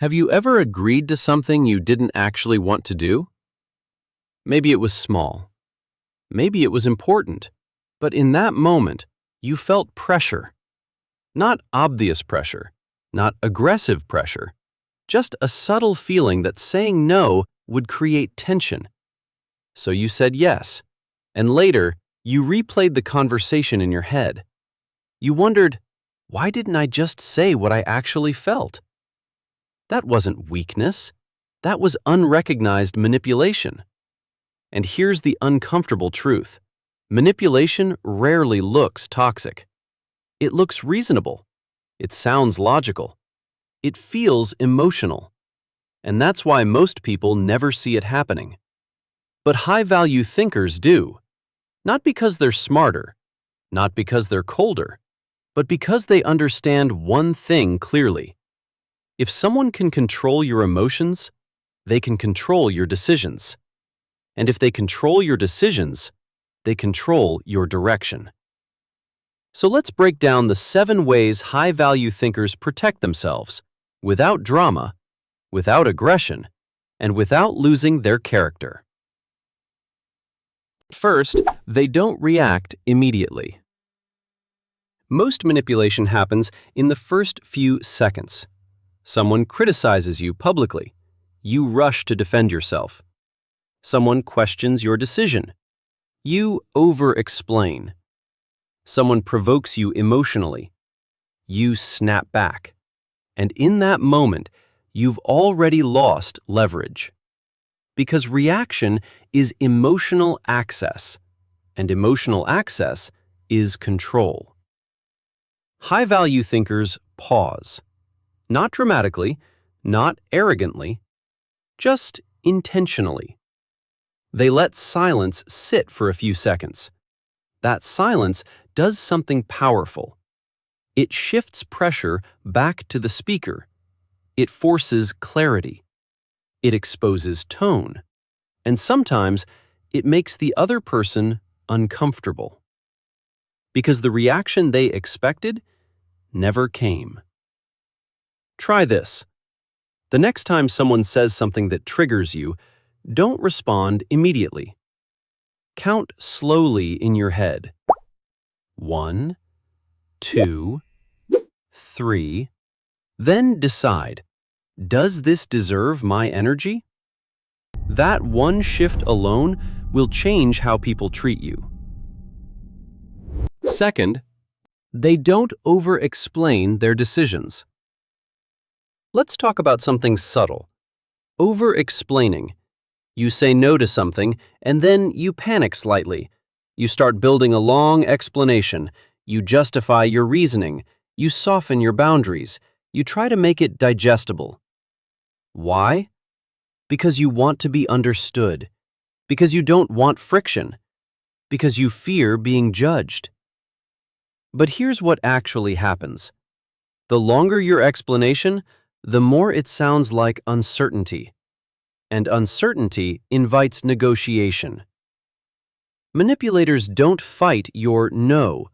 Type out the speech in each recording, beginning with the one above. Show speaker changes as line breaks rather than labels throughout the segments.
Have you ever agreed to something you didn't actually want to do? Maybe it was small. Maybe it was important. But in that moment, you felt pressure. Not obvious pressure, not aggressive pressure, just a subtle feeling that saying no would create tension. So you said yes, and later, you replayed the conversation in your head. You wondered, why didn't I just say what I actually felt? That wasn't weakness. That was unrecognized manipulation. And here's the uncomfortable truth. Manipulation rarely looks toxic. It looks reasonable. It sounds logical. It feels emotional. And that's why most people never see it happening. But high-value thinkers do. Not because they're smarter, not because they're colder, but because they understand one thing clearly. If someone can control your emotions, they can control your decisions. And if they control your decisions, they control your direction. So let's break down the 7 ways high-value thinkers protect themselves without drama, without aggression, and without losing their character. First, they don't react immediately. Most manipulation happens in the first few seconds. Someone criticizes you publicly. You rush to defend yourself. Someone questions your decision. You over-explain. Someone provokes you emotionally. You snap back. And in that moment, you've already lost leverage. Because reaction is emotional access, and emotional access is control. High-value thinkers pause. Not dramatically, not arrogantly, just intentionally. They let silence sit for a few seconds. That silence does something powerful. It shifts pressure back to the speaker. It forces clarity. It exposes tone. And sometimes it makes the other person uncomfortable. Because the reaction they expected never came. Try this. The next time someone says something that triggers you, don't respond immediately. Count slowly in your head. 1, 2, 3. Then decide, does this deserve my energy? That one shift alone will change how people treat you. Second, they don't over-explain their decisions. Let's talk about something subtle. Over-explaining. You say no to something, and then you panic slightly. You start building a long explanation. You justify your reasoning. You soften your boundaries. You try to make it digestible. Why? Because you want to be understood. Because you don't want friction. Because you fear being judged. But here's what actually happens. The longer your explanation, the more it sounds like uncertainty. And uncertainty invites negotiation. Manipulators don't fight your no.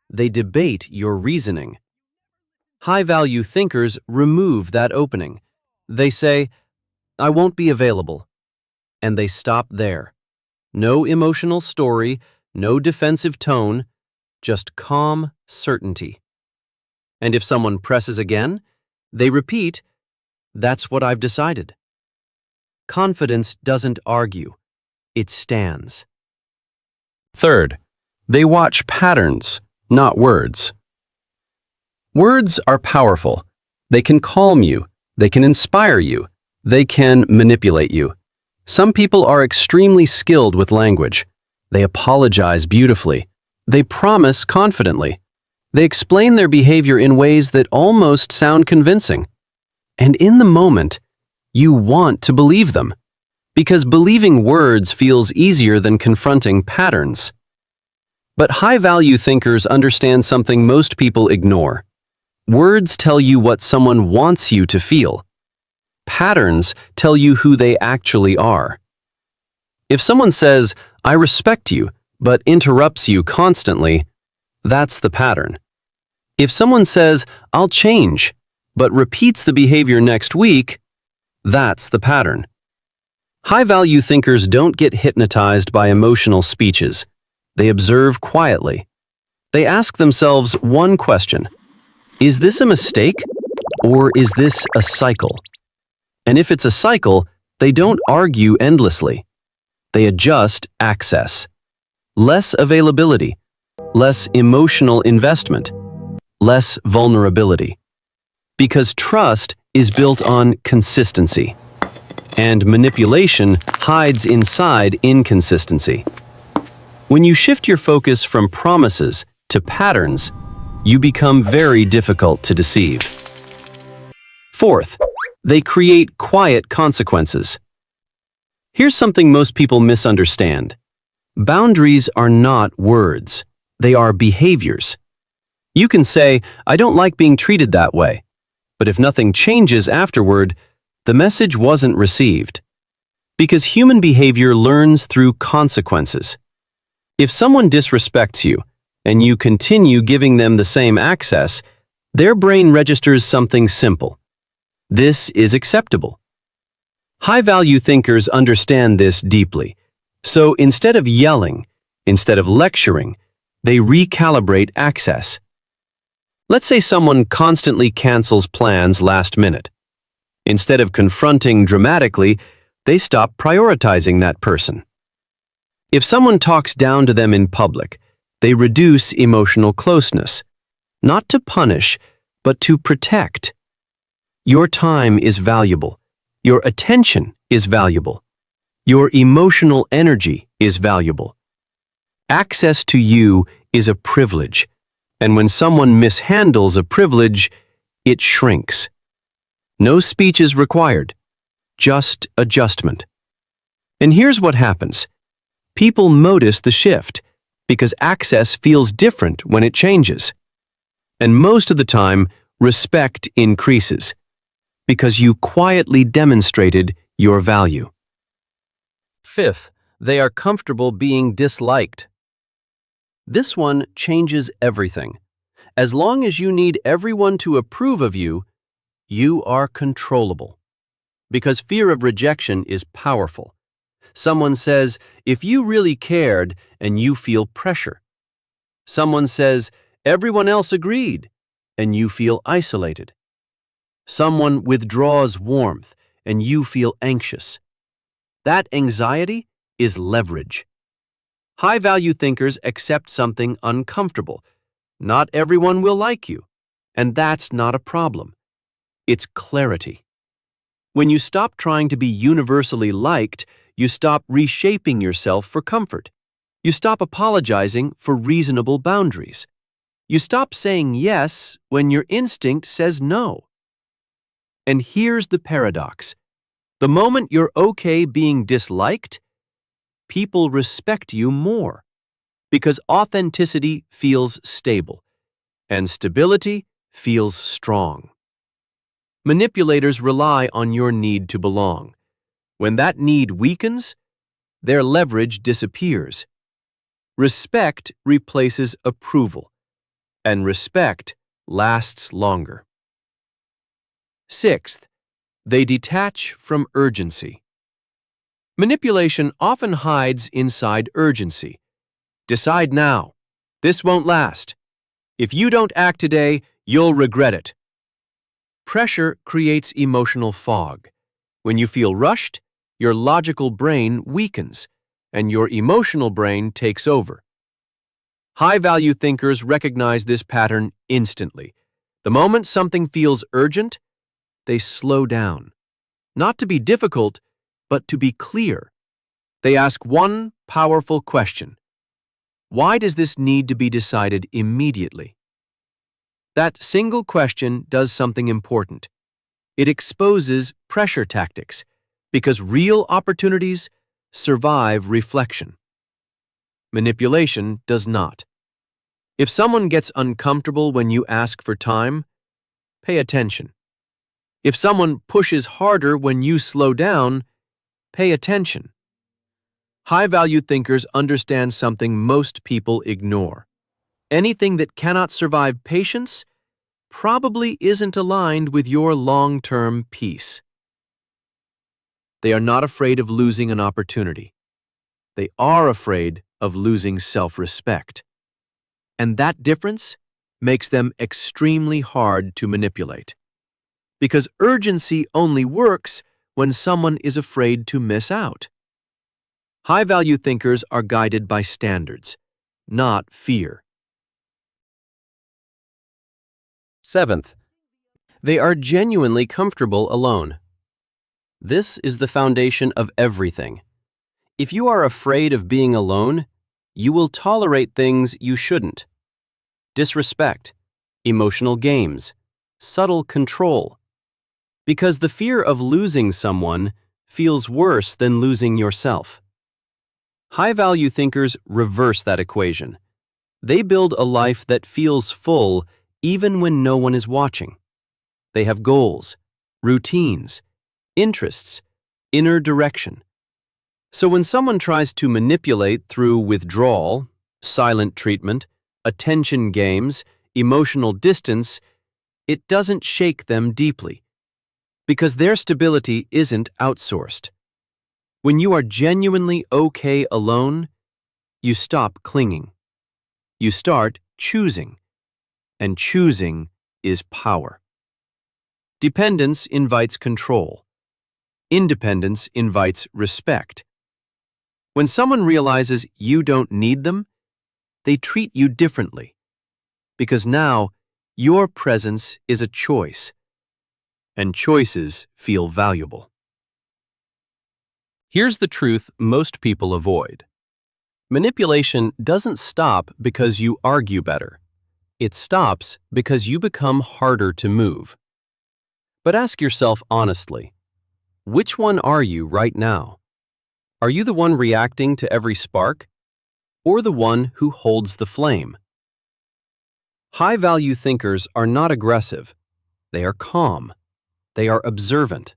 They debate your reasoning. High-value thinkers remove that opening. They say, I won't be available. And they stop there. No emotional story, no defensive tone, just calm certainty. And if someone presses again, they repeat, that's what I've decided. Confidence doesn't argue, it stands. Third, they watch patterns, not words. Words are powerful. They can calm you, they can inspire you, they can manipulate you. Some people are extremely skilled with language. They apologize beautifully. They promise confidently. They explain their behavior in ways that almost sound convincing. And in the moment, you want to believe them, because believing words feels easier than confronting patterns. But high-value thinkers understand something most people ignore. Words tell you what someone wants you to feel. Patterns tell you who they actually are. If someone says, I respect you, but interrupts you constantly, that's the pattern. If someone says, I'll change, but repeats the behavior next week, that's the pattern. High-value thinkers don't get hypnotized by emotional speeches. They observe quietly. They ask themselves one question: is this a mistake, or is this a cycle? And if it's a cycle, they don't argue endlessly. They adjust access. Less availability, less emotional investment, less vulnerability. Because trust is built on consistency, and manipulation hides inside inconsistency. When you shift your focus from promises to patterns, you become very difficult to deceive. Fourth, they create quiet consequences. Here's something most people misunderstand. Boundaries are not words. They are behaviors. You can say, "I don't like being treated that way," but if nothing changes afterward, the message wasn't received. Because human behavior learns through consequences. If someone disrespects you, and you continue giving them the same access, their brain registers something simple. This is acceptable. High-value thinkers understand this deeply. So instead of yelling, instead of lecturing, they recalibrate access. Let's say someone constantly cancels plans last minute. Instead of confronting dramatically, they stop prioritizing that person. If someone talks down to them in public, they reduce emotional closeness, not to punish, but to protect. Your time is valuable. Your attention is valuable. Your emotional energy is valuable. Access to you is a privilege, and when someone mishandles a privilege, it shrinks. No speech is required, just adjustment. And here's what happens. People notice the shift, because access feels different when it changes. And most of the time, respect increases, because you quietly demonstrated your value. Fifth, they are comfortable being disliked. This one changes everything. As long as you need everyone to approve of you, you are controllable. Because fear of rejection is powerful. Someone says, "If you really cared," and you feel pressure. Someone says, "Everyone else agreed," and you feel isolated. Someone withdraws warmth, and you feel anxious. That anxiety is leverage. High-value thinkers accept something uncomfortable. Not everyone will like you, and that's not a problem. It's clarity. When you stop trying to be universally liked, you stop reshaping yourself for comfort. You stop apologizing for reasonable boundaries. You stop saying yes when your instinct says no. And here's the paradox. The moment you're okay being disliked, people respect you more, because authenticity feels stable, and stability feels strong. Manipulators rely on your need to belong. When that need weakens, their leverage disappears. Respect replaces approval, and respect lasts longer. Sixth, they detach from urgency. Manipulation often hides inside urgency. Decide now. This won't last. If you don't act today, you'll regret it. Pressure creates emotional fog. When you feel rushed, your logical brain weakens, and your emotional brain takes over. High-value thinkers recognize this pattern instantly. The moment something feels urgent, they slow down. Not to be difficult, but to be clear. They ask one powerful question. Why does this need to be decided immediately? That single question does something important. It exposes pressure tactics, because real opportunities survive reflection. Manipulation does not. If someone gets uncomfortable when you ask for time, pay attention. If someone pushes harder when you slow down, pay attention. High-value thinkers understand something most people ignore. Anything that cannot survive patience probably isn't aligned with your long-term peace. They are not afraid of losing an opportunity. They are afraid of losing self-respect. And that difference makes them extremely hard to manipulate. Because urgency only works when someone is afraid to miss out. High-value thinkers are guided by standards, not fear. Seventh, they are genuinely comfortable alone. This is the foundation of everything. If you are afraid of being alone, you will tolerate things you shouldn't. Disrespect, emotional games, subtle control. Because the fear of losing someone feels worse than losing yourself. High-value thinkers reverse that equation. They build a life that feels full even when no one is watching. They have goals, routines, interests, inner direction. So when someone tries to manipulate through withdrawal, silent treatment, attention games, emotional distance, it doesn't shake them deeply. Because their stability isn't outsourced. When you are genuinely okay alone, you stop clinging. You start choosing. And choosing is power. Dependence invites control. Independence invites respect. When someone realizes you don't need them, they treat you differently. Because now, your presence is a choice. And choices feel valuable. Here's the truth most people avoid. Manipulation doesn't stop because you argue better. It stops because you become harder to move. But ask yourself honestly, which one are you right now? Are you the one reacting to every spark, or the one who holds the flame? High-value thinkers are not aggressive. They are calm. They are observant.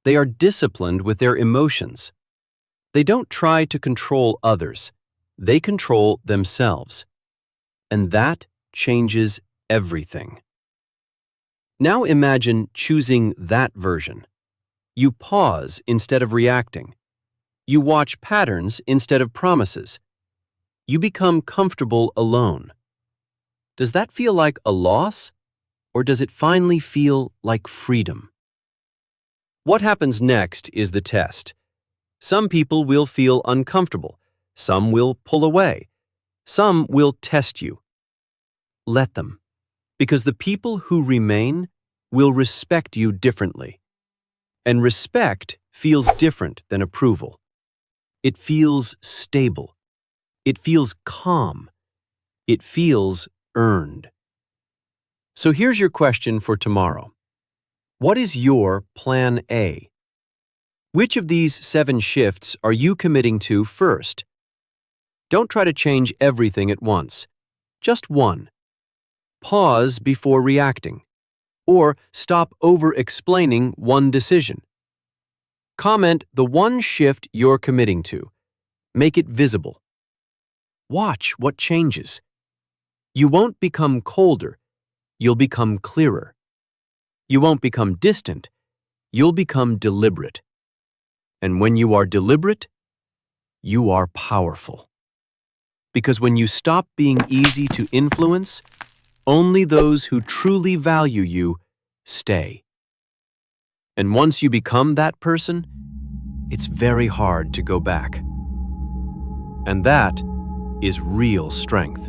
They are disciplined with their emotions. They don't try to control others. They control themselves. And that changes everything. Now imagine choosing that version. You pause instead of reacting. You watch patterns instead of promises. You become comfortable alone. Does that feel like a loss, or does it finally feel like freedom? What happens next is the test. Some people will feel uncomfortable. Some will pull away. Some will test you. Let them, because the people who remain will respect you differently. And respect feels different than approval. It feels stable. It feels calm. It feels earned. So here's your question for tomorrow. What is your plan A? Which of these 7 shifts are you committing to first? Don't try to change everything at once. Just one. Pause before reacting. Or stop over-explaining one decision. Comment the one shift you're committing to. Make it visible. Watch what changes. You won't become colder. You'll become clearer. You won't become distant. You'll become deliberate. And when you are deliberate, you are powerful. Because when you stop being easy to influence, only those who truly value you stay. And once you become that person, it's very hard to go back. And that is real strength.